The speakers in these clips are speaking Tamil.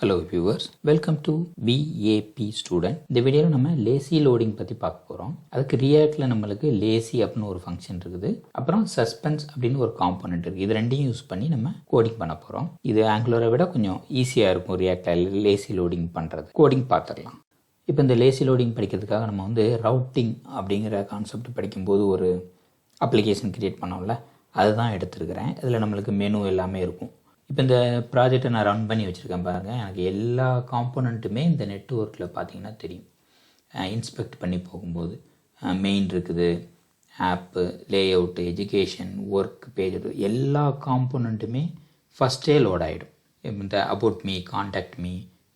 Hello viewers, welcome to PAP student. இந்த வீடியோவில் நம்ம லேசி லோடிங் பற்றி பார்க்க போகிறோம். அதுக்கு ரியாக்டில் நம்மளுக்கு லேசி அப்படின்னு ஒரு ஃபங்க்ஷன் இருக்குது, அப்புறம் சஸ்பென்ஸ் அப்படின்னு ஒரு காம்போனன்ட் இருக்குது. இது ரெண்டையும் யூஸ் பண்ணி நம்ம கோடிங் பண்ண போகிறோம். இது ஆங்குலரை விட கொஞ்சம் ஈஸியாக இருக்கும் ரியாக்டில் லேசி லோடிங் பண்ணுறது. கோடிங் பார்த்துடலாம். இப்போ இந்த லேசி லோடிங் படிக்கிறதுக்காக நம்ம ரவுட்டிங் அப்படிங்கிற கான்செப்ட் படிக்கும்போது ஒரு அப்ளிகேஷன் க்ரியேட் பண்ணோம்ல, அதுதான் எடுத்துருக்கிறேன். இதில் நம்மளுக்கு மெனு எல்லாமே இருக்கும். இப்போ இந்த ப்ராஜெக்டை நான் ரன் பண்ணி வச்சுருக்கேன் பாருங்கள். எனக்கு எல்லா காம்போனண்ட்டுமே இந்த நெட்வொர்க்கில் பார்த்தீங்கன்னா தெரியும். இன்ஸ்பெக்ட் பண்ணி போகும்போது மெயின் இருக்குது, ஆப்பு, லே அவுட்டு, எஜுகேஷன், ஒர்க் பேஜ், எல்லா காம்போனண்ட்டுமே ஃபஸ்ட்டே லோட் ஆகிடும். இந்த அபவுட் மீ, கான்டாக்ட் மீ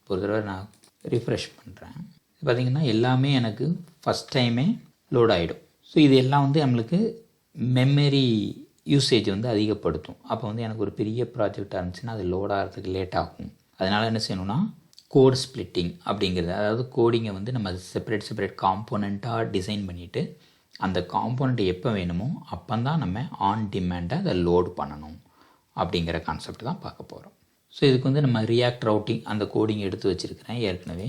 ஒரு தடவை நான் ரிஃப்ரெஷ் பண்ணுறேன். பார்த்திங்கன்னா எல்லாமே எனக்கு ஃபஸ்ட் டைமே லோட் ஆகிடும். ஸோ இது எல்லாம் நம்மளுக்கு மெமரி யூசேஜ் அதிகப்படுத்தும். அப்போ எனக்கு ஒரு பெரிய ப்ராஜெக்டாக இருந்துச்சுன்னா அது லோட் ஆகிறதுக்கு லேட் ஆகும். அதனால் என்ன செய்யணும்னா கோட் ஸ்ப்ளிட்டிங் அப்படிங்கிறது, அதாவது கோடிங்கை நம்ம செப்பரேட் காம்போனண்ட்டாக டிசைன் பண்ணிவிட்டு அந்த காம்போனண்ட்டை எப்போ வேணுமோ அப்போ தான் நம்ம ஆன் டிமாண்டாக அதை லோட் பண்ணணும் அப்படிங்கிற கான்செப்ட் தான் பார்க்க போகிறோம். ஸோ இதுக்கு நம்ம ரியாக்ட் ரவுட்டிங் அந்த கோடிங் எடுத்து வச்சுருக்கிறேன் ஏற்கனவே.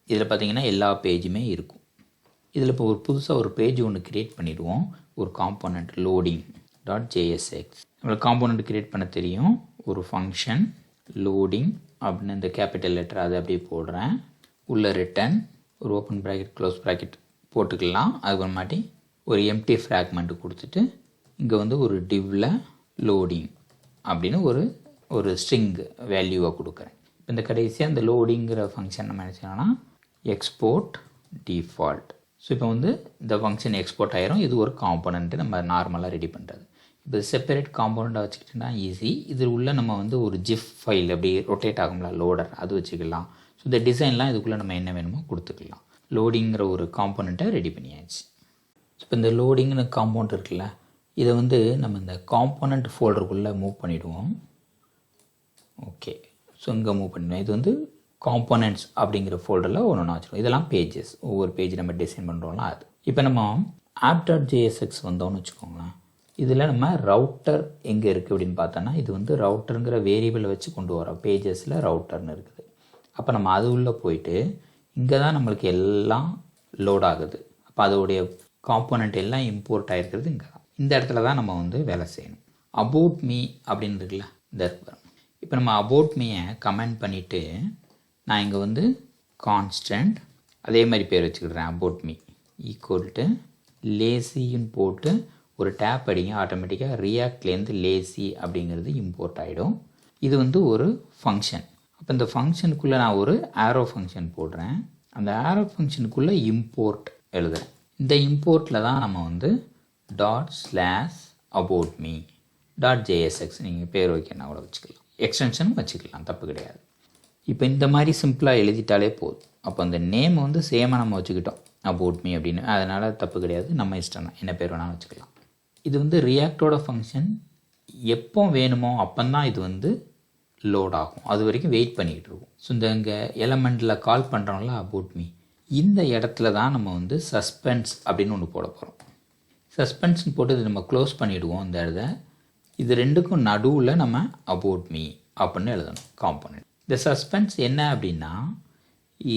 இதில் பார்த்திங்கன்னா எல்லா பேஜுமே இருக்கும். இதில் இப்போ ஒரு புதுசாக ஒரு பேஜ் ஒன்று க்ரியேட் பண்ணிவிடுவோம். ஒரு காம்போனண்ட் லோடிங் .jsx நம்மளுக்கு காம்போனண்ட் க்ரியேட் பண்ண தெரியும். ஒரு ஃபங்க்ஷன் லோடிங் அப்படின்னு இந்த கேபிட்டல் லெட்டர் அதை அப்படியே போடுறேன். உள்ள ரிட்டன் ஒரு ஓப்பன் ப்ராக்கெட் க்ளோஸ் ப்ராக்கெட் போட்டுக்கலாம். அதுக்கப்புறமாட்டி ஒரு எம்டி ஃப்ராக்மெண்ட் கொடுத்துட்டு இங்கே ஒரு டிவ்வில் லோடிங் அப்படின்னு ஒரு ஸ்ட்ரிங் வேல்யூவை கொடுக்குறேன். இப்போ இந்த கடைசியாக இந்த லோடிங்கிற ஃபங்க்ஷன் நம்ம என்ன செய்யணும்னா எக்ஸ்போர்ட் டிஃபால்ட். ஸோ இப்போ இந்த ஃபங்க்ஷன் எக்ஸ்போர்ட் ஆயிரும். இது ஒரு காம்போனண்ட்டு நம்ம நார்மலாக ரெடி பண்ணுறது. இப்போ செப்பரேட் காம்போனண்ட்டாக வச்சுக்கிட்டோன்னா ஈஸி. இதில் உள்ள நம்ம ஒரு ஜிஃப் ஃபைல் அப்படி ரொட்டேட் ஆகும்ல லோடர், அது வச்சுக்கலாம். ஸோ இந்த டிசைன்லாம் இதுக்குள்ளே நம்ம என்ன வேணுமோ கொடுத்துக்கலாம். லோடிங்கிற ஒரு காம்போனண்ட்டை ரெடி பண்ணியாச்சு. ஸோ இப்போ இந்த லோடிங்னு காம்பவுண்ட் இருக்குல்ல, இதை நம்ம இந்த காம்போனண்ட் ஃபோல்டருக்குள்ளே மூவ் பண்ணிவிடுவோம். ஓகே, ஸோ இங்கே மூவ் பண்ணிடுவோம். இது காம்போனன்ட்ஸ் அப்படிங்கிற ஃபோல்டரில் ஒன்று வச்சுருக்கோம். இதெல்லாம் பேஜஸ், ஒவ்வொரு பேஜ் நம்ம டிசைன் பண்ணுறோம்லாம் அது. இப்போ நம்ம app.jsx வந்தோம்னு வச்சுக்கோங்களேன். இதில் நம்ம ரவுட்டர் எங்கே இருக்குது அப்படின்னு பார்த்தோன்னா, இது ரவுட்டருங்கிற வேரியபிளை வச்சு கொண்டு வரோம். பேஜஸில் ரவுட்டர்னு இருக்குது. அப்போ நம்ம அது உள்ளே போயிட்டு இங்கே தான் நம்மளுக்கு எல்லாம் லோட் ஆகுது. அப்போ அதோடைய காம்போனண்ட் எல்லாம் இம்போர்ட் ஆகிருக்கிறது இங்கே தான். இந்த இடத்துல தான் நம்ம வேலை செய்யணும். அபவுட் மீ அப்படின்னு இருக்குல்ல, இந்த இருக்கிறோம். இப்போ நம்ம அபவுட் மீயை கமெண்ட் பண்ணிவிட்டு நான் இங்கே கான்ஸ்டன்ட் அதே மாதிரி பேர் வச்சுக்கிடுறேன். அபவுட் மீ ஈக்குவல் டு லேசின்னு போட்டு ஒரு டேப் அடிங்க. ஆட்டோமேட்டிக்காக ரியாக்ட்லேருந்து லேசி அப்படிங்கிறது இம்போர்ட் ஆகிடும். இது ஒரு ஃபங்க்ஷன். அப்போ இந்த ஃபங்க்ஷனுக்குள்ளே நான் ஒரு ஆரோ ஃபங்க்ஷன் போடுறேன். அந்த ஆரோ ஃபங்க்ஷனுக்குள்ளே இம்போர்ட் எழுதுகிறேன். இந்த இம்போர்ட்டில் தான் நம்ம ./aboutme .jsx நீங்கள் பேர் வைக்கணும் கூட வச்சுக்கலாம். எக்ஸ்டென்ஷனும் வச்சுக்கலாம், தப்பு கிடையாது. இப்போ இந்த மாதிரி சிம்பிளாக எழுதிட்டாலே போதும். அப்போ அந்த நேம் சேமாக நம்ம வச்சுக்கிட்டோம் அபவுட் மீ அப்படின்னு. அதனால் தப்பு கிடையாது, நம்ம இஷ்டம் தான், என்ன பேர் வேணாலும் வச்சுக்கலாம். இது ரியாக்டோட ஃபங்க்ஷன் எப்போ வேணுமோ அப்போ தான் இது லோட் ஆகும். அது வரைக்கும் வெயிட் பண்ணிக்கிட்டு இருக்கும். ஸோ இங்கே எலமெண்ட்டில் கால் பண்ணுறோம்ல அபவுட் மீ, இந்த இடத்துல தான் நம்ம சஸ்பென்ஸ் அப்படின்னு ஒன்று போட போகிறோம். சஸ்பென்ஸ்னு போட்டு இது நம்ம க்ளோஸ் பண்ணிவிடுவோம். இந்த இடத்த இது ரெண்டுக்கும் நடுவில் நம்ம அபவுட் மீ அப்படின்னு எழுதணும் காம்போனன்ட். இந்த சஸ்பென்ஸ் என்ன அப்படின்னா,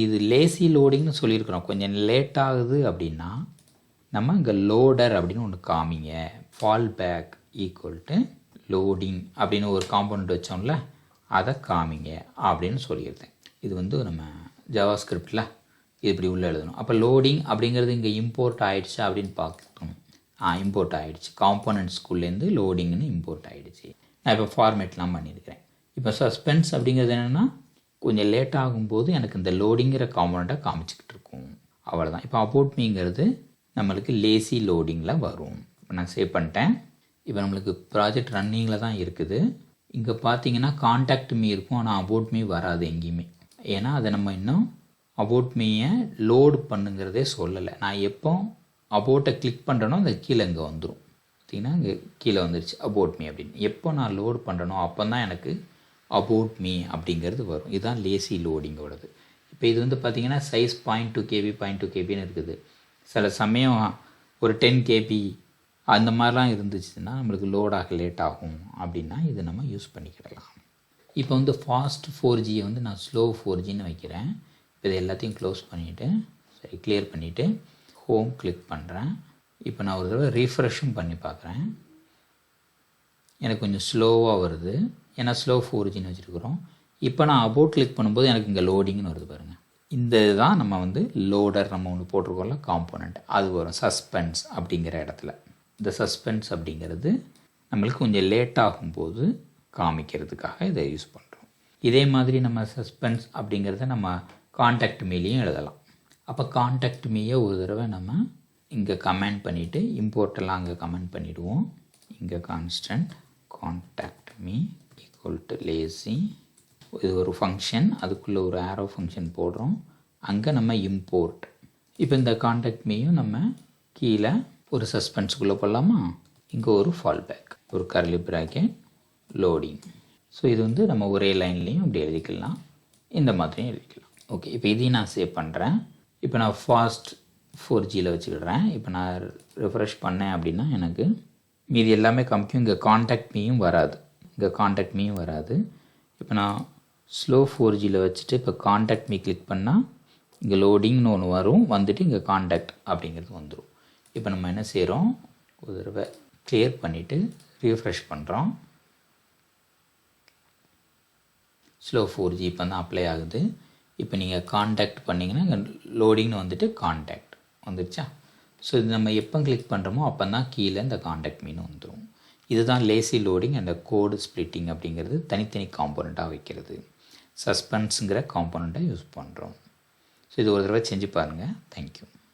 இது லேசி லோடிங்னு சொல்லியிருக்கிறோம். கொஞ்சம் லேட் ஆகுது அப்படின்னா நம்ம இங்கே லோடர் அப்படின்னு ஒன்று காமிங்க. Fall back equal to loading அப்படின்னு ஒரு காம்போனண்ட் வச்சோம்ல, அதை காமிங்க அப்படின்னு சொல்லியிருந்தேன். இது நம்ம ஜாவாஸ்கிரிப்டில் இது இப்படி உள்ளே எழுதணும். அப்போ லோடிங் அப்படிங்கிறது இங்கே இம்போர்ட் ஆகிடுச்சு அப்படின்னு பார்க்கணும். இம்போர்ட் ஆகிடுச்சு. காம்போனன்ட்ஸ்குள்ளேருந்து லோடிங்னு இம்போர்ட் ஆகிடுச்சு. நான் இப்போ ஃபார்மேட்லாம் பண்ணியிருக்கிறேன். இப்போ சஸ்பென்ஸ் அப்படிங்கிறது என்னென்னா, கொஞ்சம் லேட் ஆகும்போது எனக்கு இந்த லோடிங்கிற காம்போனண்ட்டை காமிச்சிக்கிட்டு இருக்கும். அவ்வளோதான். இப்போ அபவுட் மீங்கிறது நம்மளுக்கு லேசி லோடிங்கில் வரும். இப்போ நான் சேவ் பண்ணிட்டேன். இப்போ நம்மளுக்கு ப்ராஜெக்ட் ரன்னிங்கில் தான் இருக்குது. இங்கே பார்த்தீங்கன்னா கான்டாக்ட் மீ இருக்கும், ஆனால் அபவுட் மீ வராது எங்கேயுமே. ஏன்னா அதை நம்ம இன்னும் அபவுட் மீயை லோடு பண்ணுங்கிறதே சொல்லலை. நான் எப்போ அபவுட்டை கிளிக் பண்ணுறேனோ அந்த கீழே இங்கே வந்துடும். பார்த்திங்கன்னா இங்கே கீழே வந்துருச்சு அபவுட் மீ அப்படின்னு. எப்போ நான் லோடு பண்ணுறனோ அப்போ தான் எனக்கு அபவுட் மீ அப்படிங்கிறது வரும். இதுதான் லேசி லோடிங்கோடது. இப்போ இது பார்த்திங்கன்னா சைஸ் 0.2 KB 0.2 KBன்னு இருக்குது. சில சமயம் ஒரு 10 KB அந்த மாதிரிலாம் இருந்துச்சுன்னா நம்மளுக்கு லோடாக லேட் ஆகும் அப்படின்னா இது நம்ம யூஸ் பண்ணிக்கிடலாம். இப்போ வந்து ஃபாஸ்ட் 4Gயை வந்து நான் ஸ்லோ 4Gன்னு வைக்கிறேன். இப்போ இது எல்லாத்தையும் க்ளோஸ் பண்ணிவிட்டு கிளியர் பண்ணிவிட்டு ஹோம் கிளிக் பண்ணுறேன். இப்போ நான் ஒரு தடவை ரீஃப்ரெஷ்ஷும் பண்ணி பார்க்குறேன். எனக்கு கொஞ்சம் ஸ்லோவாக வருது, ஏன்னா ஸ்லோ 4Gன்னு வச்சுருக்குறோம். இப்போ நான் அபவுட் கிளிக் பண்ணும்போது எனக்கு இங்கே லோடிங்னு வருது பாருங்கள். இந்த இதுதான் நம்ம வந்து லோடர் நம்ம ஒன்று போட்டிருக்கோம்ல காம்போனண்ட், அது வரும் சஸ்பென்ஸ் அப்படிங்கிற இடத்துல. இந்த சஸ்பென்ஸ் அப்படிங்கிறது நம்மளுக்கு கொஞ்சம் லேட் ஆகும்போது காமிக்கிறதுக்காக இதை யூஸ் பண்ணுறோம். இதே மாதிரி நம்ம சஸ்பென்ஸ் அப்படிங்கிறத நம்ம காண்டாக்ட் மீலையும் எழுதலாம். அப்போ காண்டாக்ட் மீயை ஒரு தடவை நம்ம இங்கே கமெண்ட் பண்ணிவிட்டு இம்போர்ட்டெல்லாம் அங்கே கமெண்ட் பண்ணிவிடுவோம். இங்கே constant contact me equal to lazy, இது ஒரு ஃபங்க்ஷன், அதுக்குள்ளே ஒரு ஆரோ ஃபங்க்ஷன் போடுறோம். அங்கே நம்ம இம்போர்ட். இப்போ இந்த காண்டாக்ட் மீயும் நம்ம கீழே ஒரு சஸ்பென்ஸுக்குள்ளே போடலாமா? இங்கே ஒரு ஃபால் பேக், ஒரு கர்லி ப்ராக்கெட், லோடிங். ஸோ இது வந்து நம்ம ஒரே லைன்லேயும் இப்படி எழுதிக்கலாம், இந்த மாதிரியும் எழுதிக்கலாம். ஓகே, இப்போ இதையும் நான் சேவ் பண்ணுறேன். இப்போ நான் ஃபாஸ்ட் 4Gயில் வச்சுக்கிடுறேன். இப்போ நான் ரிஃப்ரெஷ் பண்ணேன் அப்படின்னா எனக்கு மீதி எல்லாமே காமிக்கும். இங்கே காண்டாக்ட் மீயும் வராது, இங்கே காண்டாக்ட் மீயும் வராது. இப்போ நான் ஸ்லோ 4Gயில் வச்சுட்டு இப்போ காண்டாக்ட் மீ கிளிக் பண்ணால் இங்கே லோடிங்னு ஒன்று வரும், வந்துட்டு இங்கே காண்டாக்ட் அப்படிங்கிறது வந்துடும். இப்போ நம்ம என்ன செய்கிறோம், ஒரு தடவை கிளியர் பண்ணிவிட்டு ரீஃப்ரெஷ் பண்ணுறோம். ஸ்லோ 4G இப்போ தான் அப்ளை ஆகுது. இப்போ நீங்கள் காண்டாக்ட் பண்ணிங்கன்னா இங்கே லோடிங்னு வந்துட்டு காண்டாக்ட் வந்துடுச்சா? ஸோ இது நம்ம எப்போ கிளிக் பண்ணுறோமோ அப்போ தான் கீழே இந்த காண்டாக்ட் மீன் வந்துடும். இதுதான் lazy loading and code splitting அப்படிங்கிறது தனித்தனி காம்போனண்ட்டாக வைக்கிறது. சஸ்பென்ஸுங்கிற காம்போனண்ட்டை யூஸ் பண்ணுறோம். ஸோ இது ஒரு தடவை செஞ்சு பாருங்கள். தேங்க்யூ.